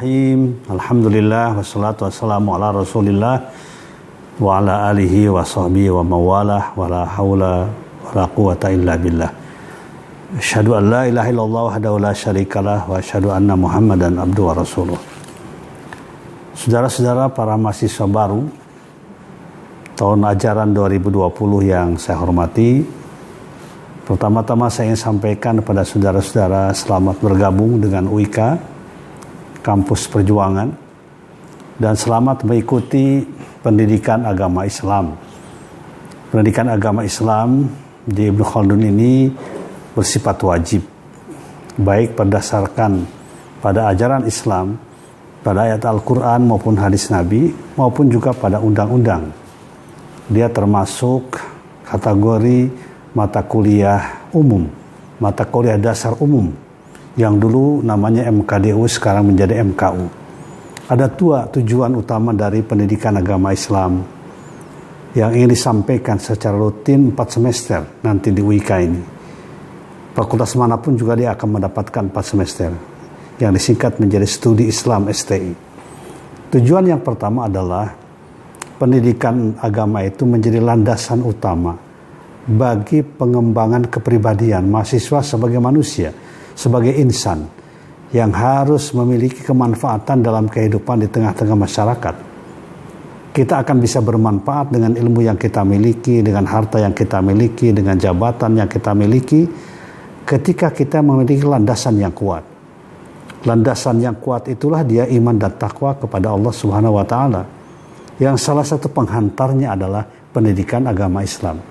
Bismillahirrahmanirrahim. Alhamdulillah wassalatu wassalamu ala Rasulillah wa ala alihi wa sahbihi wa mawalah wa la haula wa la quwata illa billah. Asyhadu an la ilaha illallah wahdahu la syarikalah wa asyhadu anna Muhammadan abduhu wa rasuluh. Saudara-saudara para mahasiswa baru tahun ajaran 2020 yang saya hormati, pertama-tama saya ingin sampaikan kepada saudara-saudara selamat bergabung dengan UIK Kampus Perjuangan dan selamat mengikuti pendidikan agama Islam. Pendidikan agama Islam di Ibnu Khaldun ini bersifat wajib, baik berdasarkan pada ajaran Islam, pada ayat Al-Quran maupun hadis Nabi, maupun juga pada undang-undang. Dia termasuk kategori mata kuliah umum, mata kuliah dasar umum, yang dulu namanya MKDU, sekarang menjadi MKU. Ada dua tujuan utama dari pendidikan agama Islam yang ingin disampaikan secara rutin 4 semester nanti di UIK ini. Fakultas manapun juga dia akan mendapatkan 4 semester, yang disingkat menjadi Studi Islam STI. Tujuan yang pertama adalah pendidikan agama itu menjadi landasan utama bagi pengembangan kepribadian mahasiswa sebagai manusia, sebagai insan yang harus memiliki kemanfaatan dalam kehidupan di tengah-tengah masyarakat. Kita akan bisa bermanfaat dengan ilmu yang kita miliki, dengan harta yang kita miliki, dengan jabatan yang kita miliki, ketika kita memiliki landasan yang kuat. Landasan yang kuat itulah dia iman dan takwa kepada Allah Subhanahu wa taala. Yang salah satu penghantarnya adalah pendidikan agama Islam.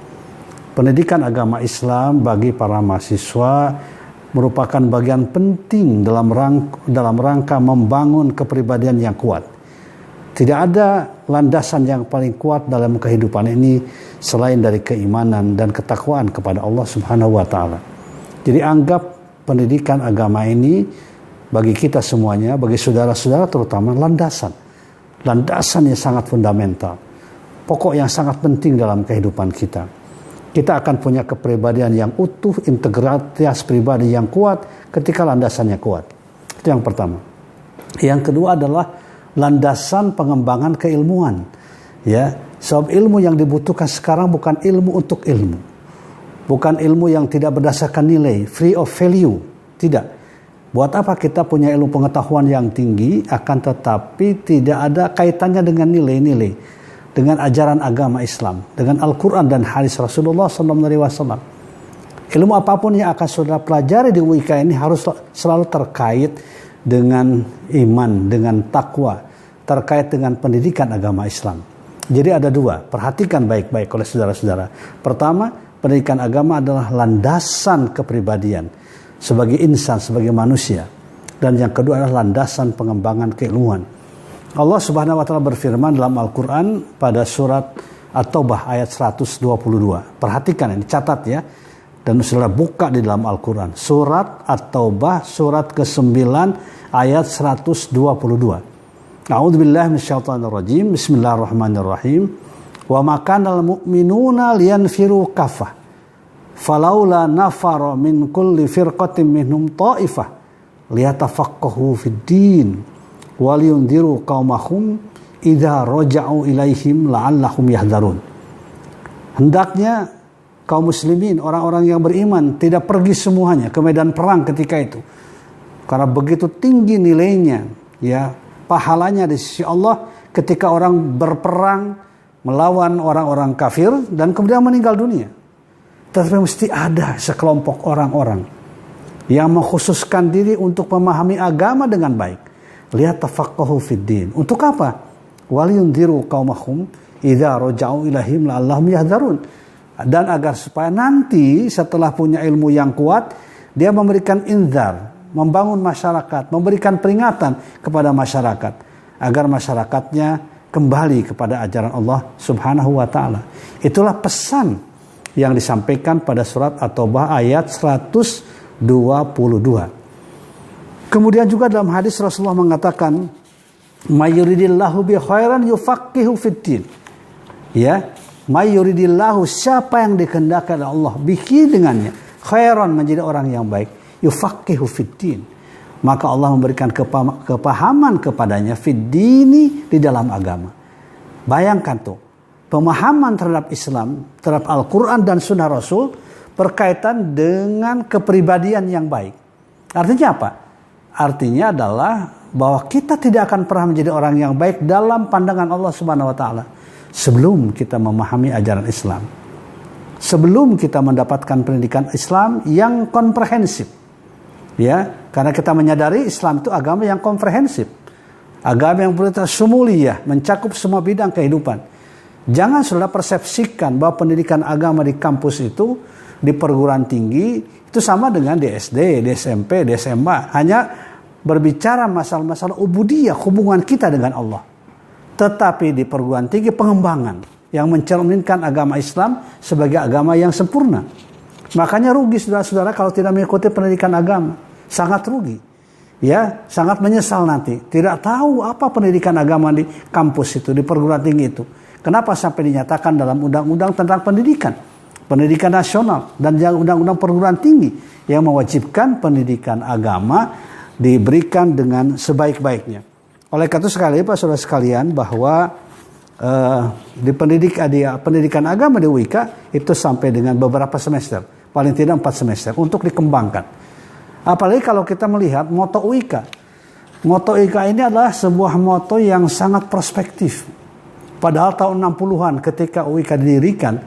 Pendidikan agama Islam bagi para mahasiswa merupakan bagian penting dalam rangka membangun kepribadian yang kuat. Tidak ada landasan yang paling kuat dalam kehidupan ini selain dari keimanan dan ketakwaan kepada Allah Subhanahu wa taala. Jadi anggap pendidikan agama ini bagi kita semuanya, bagi saudara-saudara terutama, landasan yang sangat fundamental, pokok yang sangat penting dalam kehidupan kita. Kita akan punya kepribadian yang utuh, integritas pribadi yang kuat ketika landasannya kuat. Itu yang pertama. Yang kedua adalah landasan pengembangan keilmuan. Ya, sebab ilmu yang dibutuhkan sekarang bukan ilmu untuk ilmu. Bukan ilmu yang tidak berdasarkan nilai, free of value. Tidak. Buat apa kita punya ilmu pengetahuan yang tinggi akan tetapi tidak ada kaitannya dengan nilai-nilai, dengan ajaran agama Islam, dengan Al-Quran dan hadis Rasulullah SAW. Ilmu apapun yang akan saudara pelajari di UIK ini harus selalu terkait dengan iman, dengan takwa, terkait dengan pendidikan agama Islam. Jadi ada dua, perhatikan baik-baik oleh saudara-saudara. Pertama, pendidikan agama adalah landasan kepribadian sebagai insan, sebagai manusia. Dan yang kedua adalah landasan pengembangan keilmuan. Allah Subhanahu wa taala berfirman dalam Al-Qur'an pada surat At-Taubah ayat 122. Perhatikan ini, catat ya. Dan saudara buka di dalam Al-Qur'an. Surat At-Taubah surat ke-9 ayat 122. A'udzubillahi minasyaitonirrajim. Bismillahirrahmanirrahim. Wa ma kanal mu'minuna liyanfiru kaffah. Falaula nafara min kulli firqatin minhum ta'ifah liyatafaqahu fid-din. Waliyundiru qaumahum idza raja'u ilaihim la'allahum yahdharun. Hendaknya kaum muslimin, orang-orang yang beriman, tidak pergi semuanya ke medan perang ketika itu, karena begitu tinggi nilainya, ya, pahalanya di sisi Allah ketika orang berperang melawan orang-orang kafir dan kemudian meninggal dunia. Tetapi mesti ada sekelompok orang-orang yang mengkhususkan diri untuk memahami agama dengan baik. Lihat tafaqahu fid din. Untuk apa? Waliyundiru qaumahum idza raja'u ilaihim la'allahum yahdharun. Dan agar supaya nanti setelah punya ilmu yang kuat, dia memberikan inzar, membangun masyarakat, memberikan peringatan kepada masyarakat agar masyarakatnya kembali kepada ajaran Allah Subhanahu wa taala. Itulah pesan yang disampaikan pada surat At-Taubah ayat 122. Kemudian juga dalam hadis Rasulullah mengatakan, "Mayuridillahu bi khairan yufaqihu fiddin." Ya, mayuridillahu, siapa yang dikehendaki oleh Allah bihi dengannya khairan, menjadi orang yang baik, yufaqihu fiddin, maka Allah memberikan kepahaman kepadanya fid dini, di dalam agama. Bayangkan tuh, pemahaman terhadap Islam, terhadap Al-Quran dan Sunnah Rasul berkaitan dengan kepribadian yang baik. Artinya apa? Artinya adalah bahwa kita tidak akan pernah menjadi orang yang baik dalam pandangan Allah Subhanahu wa taala sebelum kita memahami ajaran Islam. Sebelum kita mendapatkan pendidikan Islam yang komprehensif. Ya, karena kita menyadari Islam itu agama yang komprehensif. Agama yang bersifat syumuliyah, mencakup semua bidang kehidupan. Jangan sudah persepsikan bahwa pendidikan agama di kampus itu, di perguruan tinggi, itu sama dengan di SD, di SMP, di SMA. Hanya berbicara masalah-masalah ubudiyah, hubungan kita dengan Allah. Tetapi di perguruan tinggi pengembangan yang mencerminkan agama Islam sebagai agama yang sempurna. Makanya rugi saudara-saudara kalau tidak mengikuti pendidikan agama. Sangat rugi. Ya, sangat menyesal nanti. Tidak tahu apa pendidikan agama di kampus itu, di perguruan tinggi itu. Kenapa sampai dinyatakan dalam undang-undang tentang pendidikan? Pendidikan nasional dan undang-undang perguruan tinggi yang mewajibkan pendidikan agama diberikan dengan sebaik-baiknya. Oleh karena itu sekali Pak saudara sekalian bahwa di pendidikan agama di UIK itu sampai dengan beberapa semester, paling tidak 4 semester untuk dikembangkan. Apalagi kalau kita melihat moto UIK. Moto UIK ini adalah sebuah moto yang sangat prospektif. Padahal tahun 60-an ketika UIK didirikan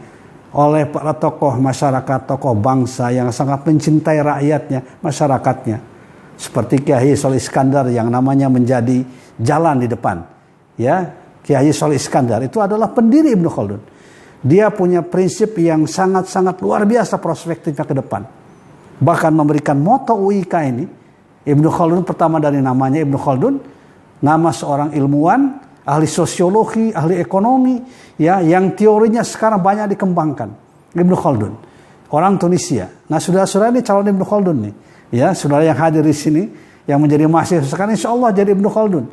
oleh para tokoh masyarakat, tokoh bangsa yang sangat mencintai rakyatnya, masyarakatnya. Seperti Kiai Solih Iskandar yang namanya menjadi jalan di depan. Ya, Kiai Solih Iskandar itu adalah pendiri Ibnu Khaldun. Dia punya prinsip yang sangat-sangat luar biasa prospektifnya ke depan. Bahkan memberikan moto UIK ini, Ibnu Khaldun pertama dari namanya Ibnu Khaldun, nama seorang ilmuwan, ahli sosiologi, ahli ekonomi, ya, yang teorinya sekarang banyak dikembangkan. Ibnu Khaldun, orang Tunisia. Nah, saudara-saudara ini calon Ibnu Khaldun nih, ya, saudara yang hadir di sini, yang menjadi mahasiswa sekarang, insya Allah jadi Ibnu Khaldun.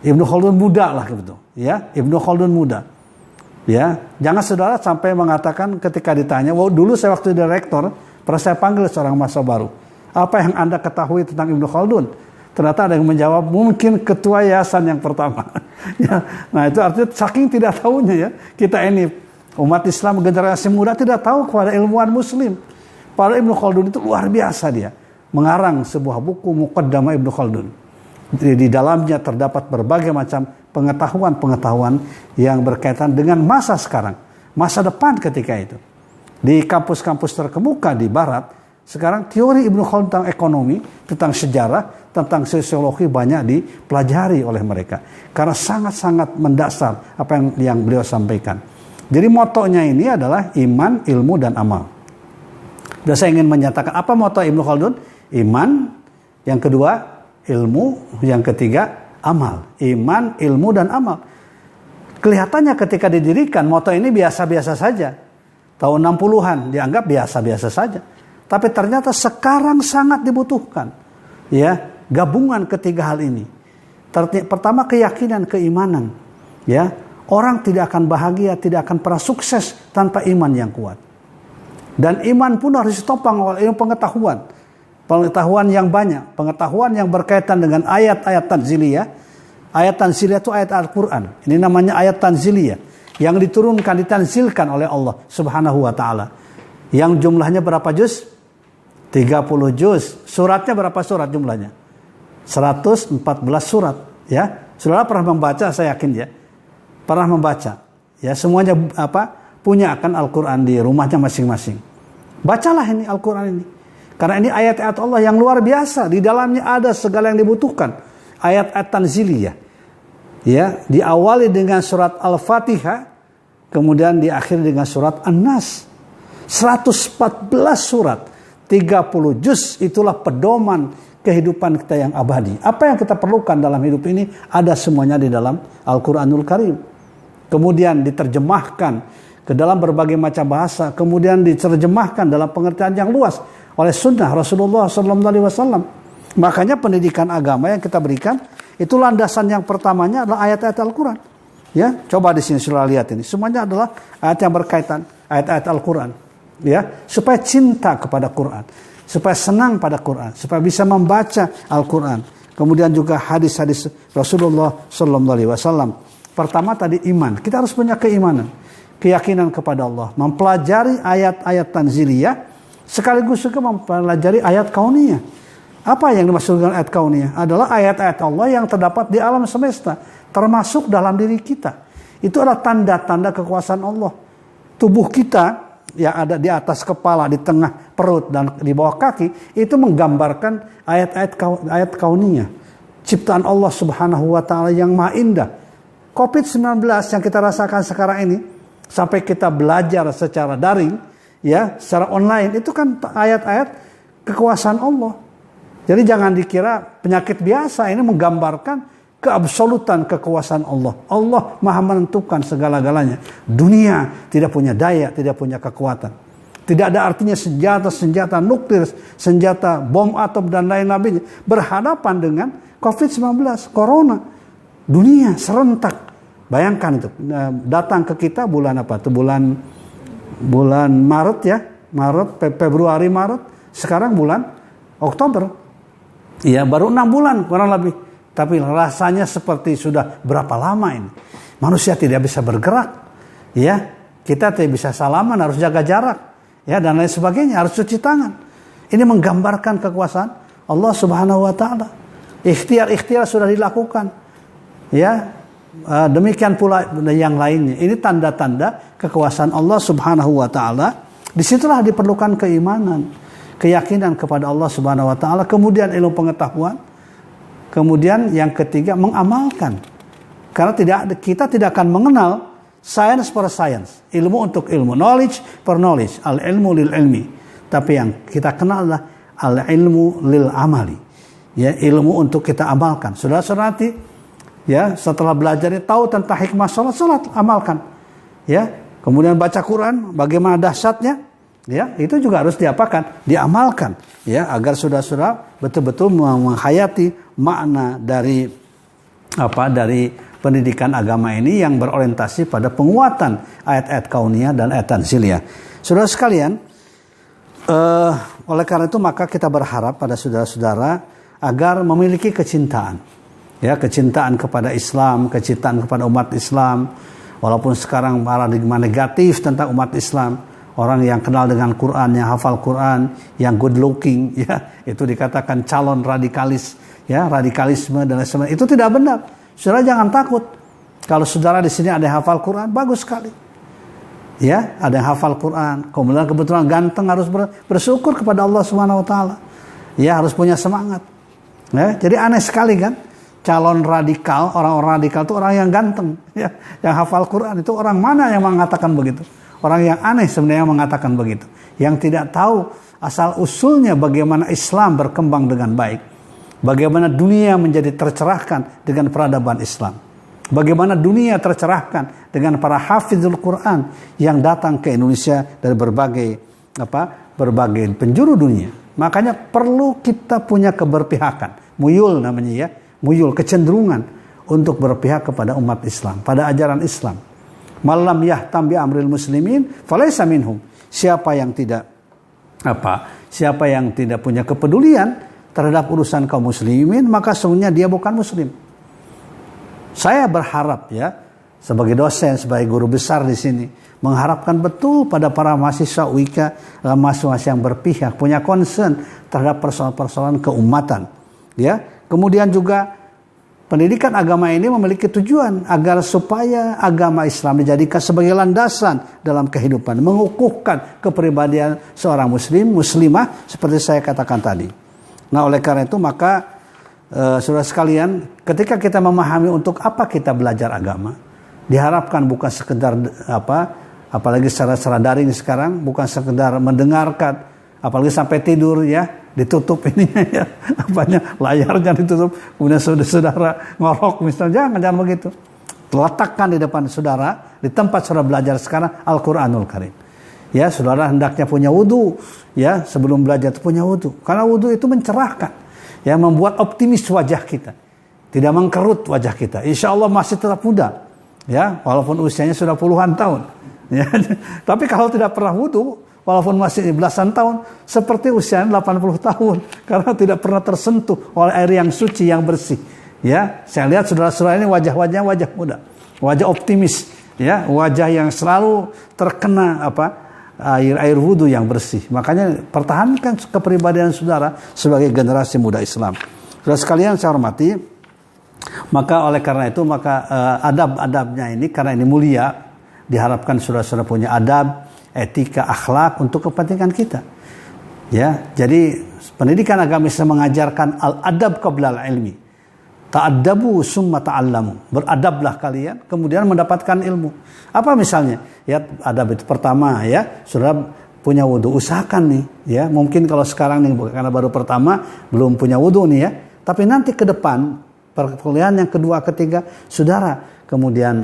Ibnu Khaldun muda lah gitu, ya, Ibnu Khaldun muda. Ya, jangan saudara sampai mengatakan ketika ditanya, "Wow, dulu saya waktu direktur, pernah saya panggil seorang mahasiswa baru. Apa yang Anda ketahui tentang Ibnu Khaldun?" Ternyata ada yang menjawab, "Mungkin ketua yayasan yang pertama." Ya, nah itu artinya saking tidak tahunya ya, kita ini umat Islam generasi muda tidak tahu kepada ilmuwan Muslim. Padahal Ibnu Khaldun itu luar biasa dia, mengarang sebuah buku Muqaddamah Ibnu Khaldun. Di dalamnya terdapat berbagai macam pengetahuan-pengetahuan yang berkaitan dengan masa sekarang, masa depan ketika itu. Di kampus-kampus terkemuka di Barat, sekarang teori Ibnu Khaldun tentang ekonomi, tentang sejarah, tentang sosiologi banyak dipelajari oleh mereka. Karena sangat-sangat mendasar apa yang beliau sampaikan. Jadi motonya ini adalah iman, ilmu, dan amal. Dan saya ingin menyatakan apa moto Ibnu Khaldun? Iman, yang kedua ilmu, yang ketiga amal. Iman, ilmu, dan amal. Kelihatannya ketika didirikan moto ini biasa-biasa saja. Tahun 60-an dianggap biasa-biasa saja. Tapi ternyata sekarang sangat dibutuhkan. Ya, gabungan ketiga hal ini. Pertama keyakinan, keimanan. Ya, orang tidak akan bahagia, tidak akan pernah sukses tanpa iman yang kuat. Dan iman pun harus ditopang oleh ilmu pengetahuan. Pengetahuan yang banyak, pengetahuan yang berkaitan dengan ayat-ayat tanziliyah. Ayat tanziliyah itu ayat Al-Quran. Ini namanya ayat tanziliyah. Yang diturunkan, ditanzilkan oleh Allah Subhanahu wa ta'ala. Yang jumlahnya berapa juz? 30 juz. Suratnya berapa surat jumlahnya? 114 surat. Ya, saudara pernah membaca, saya yakin ya. Pernah membaca. Ya, semuanya punya akan Al-Quran di rumahnya masing-masing. Bacalah ini Al-Quran ini. Karena ini ayat-ayat Allah yang luar biasa. Di dalamnya ada segala yang dibutuhkan. Ayat-ayat tanziliyah. Ya, diawali dengan surat Al-Fatihah. Kemudian diakhiri dengan surat An-Nas. 114 surat. 30 juz, itulah pedoman kehidupan kita yang abadi. Apa yang kita perlukan dalam hidup ini ada semuanya di dalam Al-Quranul Karim. Kemudian diterjemahkan ke dalam berbagai macam bahasa. Kemudian diterjemahkan dalam pengertian yang luas oleh sunnah Rasulullah SAW. Makanya pendidikan agama yang kita berikan itu landasan yang pertamanya adalah ayat-ayat Al-Quran. Ya, coba di sini sudah lihat ini. Semuanya adalah ayat yang berkaitan ayat-ayat Al-Quran. Ya, supaya cinta kepada Quran. supaya senang pada Quran, supaya bisa membaca Al-Quran. Kemudian juga hadis-hadis Rasulullah Sallallahu Alaihi Wasallam. Pertama tadi iman, kita harus punya keimanan, keyakinan kepada Allah, mempelajari ayat-ayat tanziliyah, sekaligus juga mempelajari ayat kauniyah. Apa yang dimaksud dengan ayat kauniyah? Adalah ayat-ayat Allah yang terdapat di alam semesta, termasuk dalam diri kita. Itu adalah tanda-tanda kekuasaan Allah. Tubuh kita yang ada di atas kepala, di tengah perut, dan di bawah kaki, itu menggambarkan ayat kauniyah. Ciptaan Allah Subhanahu wa Ta'ala yang maha indah. COVID-19 yang kita rasakan sekarang ini, sampai kita belajar secara daring, ya, secara online, itu kan ayat-ayat kekuasaan Allah. Jadi jangan dikira penyakit biasa, ini menggambarkan keabsolutan kekuasaan Allah. Allah maha menentukan segala-galanya. Dunia tidak punya daya, tidak punya kekuatan. Tidak ada artinya senjata nuklir, senjata bom atom dan lain-lainnya berhadapan dengan COVID-19, Corona. Dunia serentak. Bayangkan itu, datang ke kita bulan apa? Itu bulan Maret ya. Februari, Maret. Sekarang bulan Oktober. Iya, baru 6 bulan kurang lebih. Tapi rasanya seperti sudah berapa lama ini. Manusia tidak bisa bergerak. Ya, kita tidak bisa salaman, harus jaga jarak. Ya, dan lain sebagainya, harus cuci tangan. Ini menggambarkan kekuasaan Allah Subhanahu wa Ta'ala. Ikhtiar sudah dilakukan. Ya, demikian pula yang lainnya. Ini tanda-tanda kekuasaan Allah Subhanahu wa Ta'ala. Disitulah diperlukan keimanan, keyakinan kepada Allah Subhanahu wa Ta'ala, kemudian ilmu pengetahuan. Kemudian yang ketiga, mengamalkan. Karena kita tidak akan mengenal science for science, ilmu untuk ilmu, knowledge for knowledge, al-ilmu lil ilmi. Tapi yang kita kenal adalah al-ilmu lil amali. Ya, ilmu untuk kita amalkan. Saudara-saudara nanti, ya, setelah belajar tahu tentang hikmah salat, amalkan. Ya, kemudian baca Quran, bagaimana dahsyatnya. Ya, itu juga harus diapakan? Diamalkan, ya, agar saudara-saudara betul-betul menghayati makna dari pendidikan agama ini yang berorientasi pada penguatan ayat-ayat kauniyah dan ayat tanziliyah. Saudara sekalian, oleh karena itu maka kita berharap pada saudara-saudara agar memiliki kecintaan, ya, kecintaan kepada Islam, kecintaan kepada umat Islam, walaupun sekarang paradigma negatif tentang umat Islam. Orang yang kenal dengan Quran, yang hafal Quran, yang good looking, ya, itu dikatakan calon radikalis, ya, radikalisme dan lain sebagainya. Itu tidak benar. Saudara jangan takut. Kalau saudara di sini ada yang hafal Quran, bagus sekali. Ya, ada yang hafal Quran, kebetulan ganteng, harus bersyukur kepada Allah Subhanahu wa Ta'ala. Ya, harus punya semangat. Ya, jadi aneh sekali kan? Calon radikal, orang-orang radikal itu orang yang ganteng, ya, yang hafal Quran. Itu orang mana yang mengatakan begitu? Orang yang aneh sebenarnya mengatakan begitu. Yang tidak tahu asal usulnya bagaimana Islam berkembang dengan baik. Bagaimana dunia menjadi tercerahkan dengan peradaban Islam. Bagaimana dunia tercerahkan dengan para hafizul Quran yang datang ke Indonesia dari berbagai penjuru dunia. Makanya perlu kita punya keberpihakan. Muyul namanya, ya. Muyul, kecenderungan untuk berpihak kepada umat Islam, pada ajaran Islam. Malam yahtam bi amril muslimin falaysa minhum. Siapa yang tidak punya kepedulian terhadap urusan kaum muslimin, maka sesungguhnya dia bukan muslim. Saya berharap, ya, sebagai dosen, sebagai guru besar di sini, mengharapkan betul pada para mahasiswa UIKA, mahasiswa yang berpihak, punya concern terhadap persoalan-persoalan keumatan. Ya, kemudian juga pendidikan agama ini memiliki tujuan agar supaya agama Islam dijadikan sebagai landasan dalam kehidupan, mengukuhkan kepribadian seorang muslim, muslimah seperti saya katakan tadi. Nah, oleh karena itu maka saudara sekalian, ketika kita memahami untuk apa kita belajar agama, diharapkan bukan sekedar apalagi secara daring sekarang, bukan sekedar mendengarkan, apalagi sampai tidur, ya, ditutup ininya, ya, layarnya ditutup, kemudian saudara ngorok misalnya, jangan begitu. Letakkan di depan saudara, di tempat saudara belajar sekarang, Al-Quranul Karim. Ya, saudara hendaknya punya wudu, ya, sebelum belajar itu punya wudu, karena wudu itu mencerahkan, ya, membuat optimis wajah kita, tidak mengkerut wajah kita. Insya Allah masih tetap muda, ya, walaupun usianya sudah puluhan tahun, ya. Tapi kalau tidak pernah wudu, walaupun masih belasan tahun, seperti usia 80 tahun karena tidak pernah tersentuh oleh air yang suci, yang bersih. Ya, saya lihat saudara-saudara ini wajah-wajahnya wajah muda, wajah optimis, ya, wajah yang selalu terkena air wudhu yang bersih. Makanya pertahankan kepribadian saudara sebagai generasi muda Islam. Saudara sekalian saya hormati, maka oleh karena itu adab-adabnya ini karena ini mulia, diharapkan saudara-saudara punya adab, etika, akhlak untuk kepentingan kita. Ya, jadi pendidikan agama Islam mengajarkan al-adab qabla al-ilmi. Ta'addabu summa ta'allamu. Beradablah kalian, kemudian mendapatkan ilmu. Apa misalnya? Ya, adab itu pertama ya, saudara punya wudhu, usahakan nih ya. Mungkin kalau sekarang nih karena baru pertama belum punya wudhu nih ya. Tapi nanti ke depan perkuliahan yang kedua, ketiga, saudara kemudian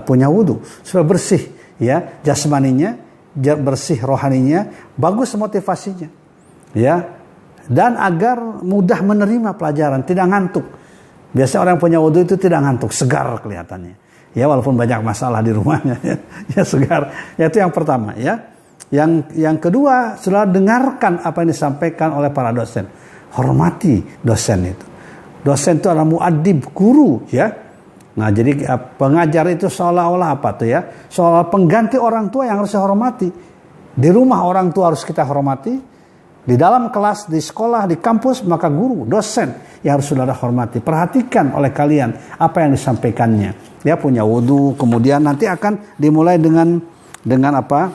punya wudhu, sudah bersih ya, jasmaninya bersih, rohaninya bagus, motivasinya ya. Dan agar mudah menerima pelajaran, tidak ngantuk. Biasanya orang punya wudhu itu tidak ngantuk, segar kelihatannya. Ya, walaupun banyak masalah di rumahnya, ya segar. Ya, itu yang pertama ya. Yang kedua, setelah dengarkan apa yang disampaikan oleh para dosen. Hormati dosen itu. Dosen itu adalah muadib, guru ya. Nah, jadi pengajar itu seolah-olah apa tuh ya? Seolah pengganti orang tua yang harus dihormati. Di rumah orang tua harus kita hormati. Di dalam kelas, di sekolah, di kampus, maka guru, dosen yang harus saudara hormati. Perhatikan oleh kalian apa yang disampaikannya. Dia punya wudhu, kemudian nanti akan dimulai dengan apa?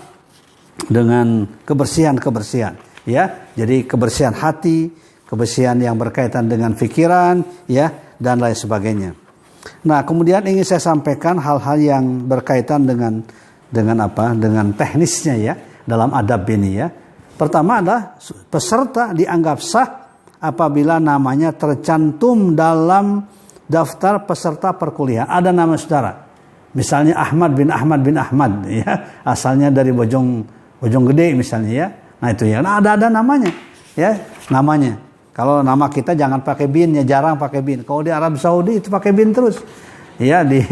Dengan kebersihan. Ya, jadi kebersihan hati, kebersihan yang berkaitan dengan pikiran, ya, dan lain sebagainya. Nah, kemudian ingin saya sampaikan hal-hal yang berkaitan dengan teknisnya ya dalam adab ini ya. Pertama adalah peserta dianggap sah apabila namanya tercantum dalam daftar peserta perkuliahan. Ada nama saudara. Misalnya Ahmad bin Ahmad ya, asalnya dari Bojonggede misalnya ya. Nah itu ya. Nah, ada namanya ya, namanya. Kalau nama kita jangan pakai bin ya, jarang pakai bin. Kalau di Arab Saudi itu pakai bin terus. Ya, di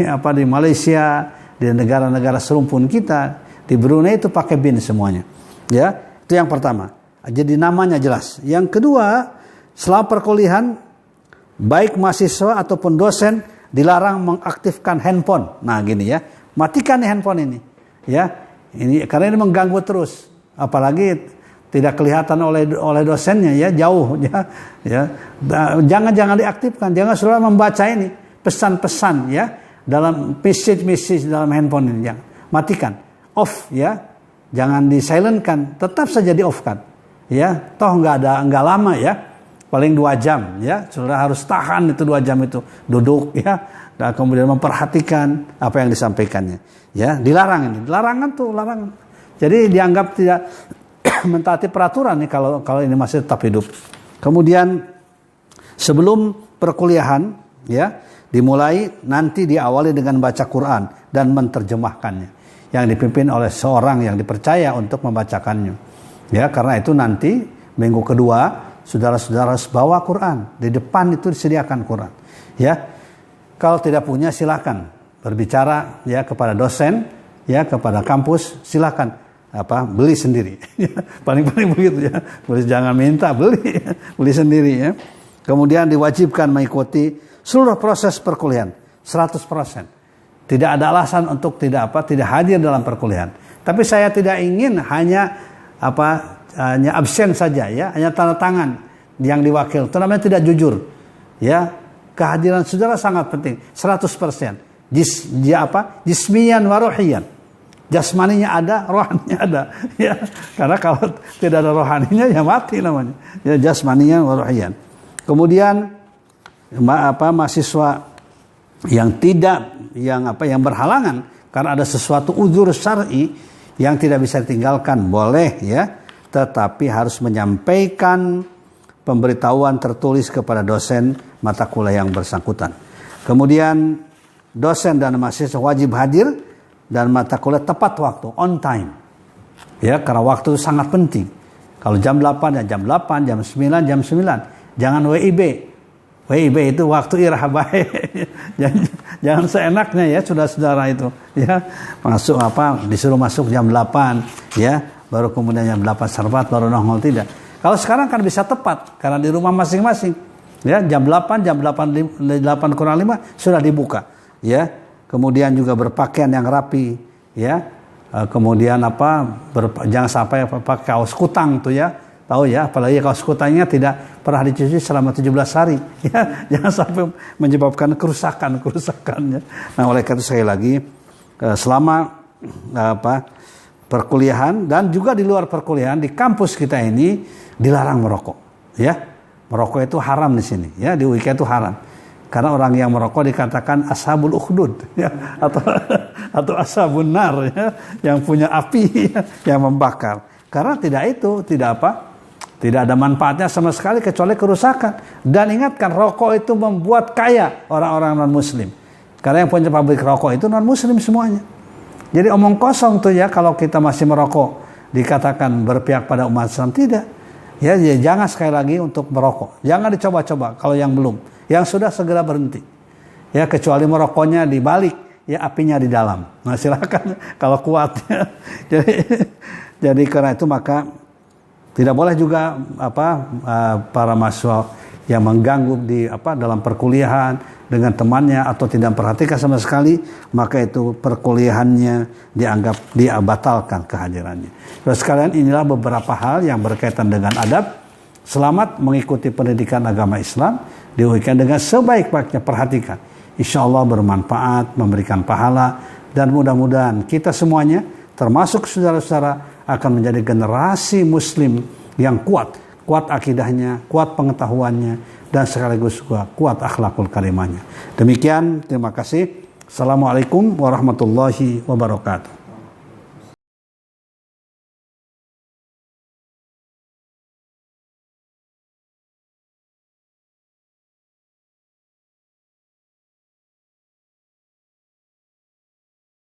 Malaysia, di negara-negara serumpun kita, di Brunei itu pakai bin semuanya. Ya. Itu yang pertama. Jadi namanya jelas. Yang kedua, selama perkuliahan baik mahasiswa ataupun dosen dilarang mengaktifkan handphone. Nah, gini ya. Matikan nih handphone ini. Ya. Ini karena ini mengganggu terus. Apalagi tidak kelihatan oleh dosennya ya, jauh ya. Ya. Jangan diaktifkan. Jangan saudara membaca ini pesan-pesan ya dalam message dalam handphone ini. Ya. Matikan. Off ya. Jangan di-silentkan, tetap saja di-off-kan. Ya, toh nggak lama ya. Paling 2 jam ya. Saudara harus tahan itu 2 jam itu, duduk ya. Dan kemudian memperhatikan apa yang disampaikannya. Ya, dilarang ini. Larangan. Jadi dianggap tidak mentaati peraturan nih kalau ini masih tetap hidup. Kemudian sebelum perkuliahan ya, dimulai nanti diawali dengan baca Quran dan menterjemahkannya. Yang dipimpin oleh seorang yang dipercaya untuk membacakannya. Ya, karena itu nanti minggu kedua saudara-saudara harus bawa Quran. Di depan itu disediakan Quran. Ya. Kalau tidak punya silakan berbicara ya kepada dosen, ya kepada kampus, silakan beli sendiri. Paling-paling begitu ya. Jangan minta, beli sendiri ya. Kemudian diwajibkan mengikuti seluruh proses perkuliahan 100%. Tidak ada alasan untuk tidak hadir dalam perkuliahan. Tapi saya tidak ingin hanya absen saja ya, hanya tanda tangan yang diwakil. Itu namanya tidak jujur. Ya, kehadiran saudara sangat penting, 100%. Jismiyan wa ruhiyan. Jasmaninya ada, rohaninya ada. Ya, karena kalau tidak ada rohaninya ya mati namanya. Ya, jasmaniyan wa ruhiyan. Kemudian mahasiswa yang berhalangan karena ada sesuatu uzur syar'i yang tidak bisa ditinggalkan, boleh ya, tetapi harus menyampaikan pemberitahuan tertulis kepada dosen mata kuliah yang bersangkutan. Kemudian dosen dan mahasiswa wajib hadir dan mata kuliah tepat waktu, on time. Ya, karena waktu itu sangat penting. Kalau jam 8 ya jam 8, jam 9, jam 9. Jangan WIB. WIB itu waktu irahabahe. Jangan seenaknya ya saudara-saudara itu. Ya, disuruh masuk jam 8 ya. baru kemudian jam 8.15 baru nongol, tidak. Kalau sekarang kan bisa tepat karena di rumah masing-masing. Ya, jam 8 kurang 5 sudah dibuka. Ya. Kemudian juga berpakaian yang rapi, ya. Kemudian jangan sampai pakai kaos kutang tuh ya. Tahu ya, apalagi kaos kutangnya tidak pernah dicuci selama 17 hari. Ya, jangan sampai menyebabkan kerusakan ya. Nah, oleh karena itu sekali lagi selama perkuliahan dan juga di luar perkuliahan di kampus kita ini dilarang merokok, ya. Merokok itu haram di sini, ya, di UIK itu haram. Karena orang yang merokok dikatakan ashabul ukhdud, ya, atau ashabun nar, ya, yang punya api yang membakar. Karena tidak ada manfaatnya sama sekali kecuali kerusakan. Dan ingatkan, rokok itu membuat kaya orang-orang non-muslim. Karena yang punya pabrik rokok itu non-muslim semuanya. Jadi omong kosong tuh ya kalau kita masih merokok dikatakan berpihak pada umat Islam. Tidak. Ya, jangan sekali lagi untuk merokok. Jangan dicoba-coba kalau yang belum. Yang sudah segera berhenti. Ya, kecuali merokoknya dibalik, ya apinya di dalam. Nah, silakan kalau kuat ya. Jadi karena itu maka tidak boleh juga para mahasiswa yang mengganggu dalam perkuliahan dengan temannya atau tidak perhatikan sama sekali, maka itu perkuliahannya dia batalkan kehadirannya. Terus sekalian, inilah beberapa hal yang berkaitan dengan adab. Selamat mengikuti pendidikan agama Islam di UIK dengan sebaik-baiknya. Perhatikan, insya Allah bermanfaat, memberikan pahala, dan mudah-mudahan kita semuanya termasuk saudara-saudara akan menjadi generasi muslim yang kuat akidahnya, kuat pengetahuannya, dan sekaligus juga kuat akhlakul karimahnya. Demikian, terima kasih. Assalamualaikum warahmatullahi wabarakatuh.